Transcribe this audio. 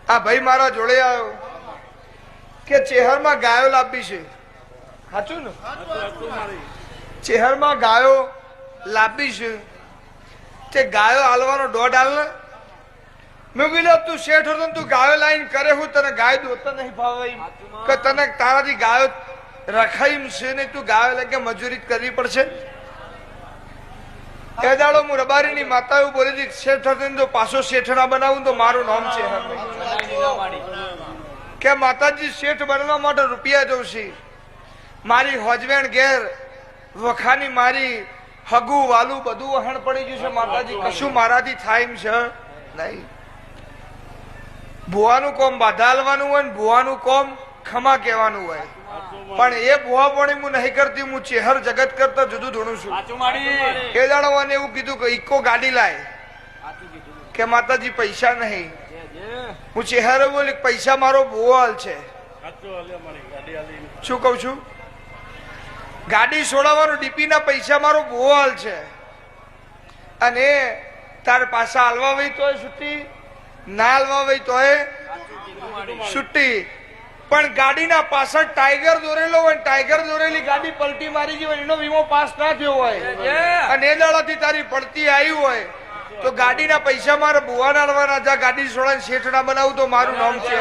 આ ભાઈ મારા જોડે આવ્યો કે ચેહરમાં ગાયો લાવવી છે. સાચું ને? ચેહરમાં ગાયો લાવવી છે તે ગાયો હાલવાનો દોઢ હાલ ને. મેં કીધું તું શેઠ હતો તું ગાયો લાઈન કરે હું તને ગાય દોતા નહીં ભાવે કે તને તારાથી ગાયો રખાઈ છે ને તું ગાયો લાગે મજૂરી કરવી પડશે. એ દાડો હું રબારીની માતા એવું બોલી હતી શેઠ હતો તો પાછો શેઠ ના બનાવું તો મારું નામ છે કે માતાજી શેઠ બનવા માટે રૂપિયા જોશે. મારી હોજવેણ ઘેર વખાની મારી હગુ વાલું બધું વહણ પડી ગયું છે માતાજી કશું મારાથી થાય એમ છે નહીં. ભુવાનું કોમ બાધા હાલવાનું હોય ને ભુવાનું કોમ ખમા કહેવાનું હોય પણ એ ભુવા પણ હું નહીં કરતી હું ચેહર જગત કરતા જુદું ધોણું છું. એ જાણવાને એવું કીધું કે ઇકો ગાડી લાય કે માતાજી પૈસા નહીં. હું ચેહર બોલી પૈસા મારો ભુવો હાલ છે. શું કઉ છું? ગાડી છોડાવવાનું ડીપી ના પૈસા મારો ભુવો હાલ છે અને તાર પાછા હાલવા વઈ તોય છૂટી ના હાલવા વઈ તોય છૂટી. પણ ગાડીના પાછળ ટાઈગર દોરેલો હોય ટાઈગર દોરેલી ગાડી પલટી મારી ગઈ હોય એનો વીમો પાસ ના થયો હોય અને એ દાડાથી તારી પડતી આવી હોય તો ગાડીના પૈસા મારે ભુવા ના હાલવાના. ગાડી છોડાને શેઠ ના બનાવું તો મારું નામ છે.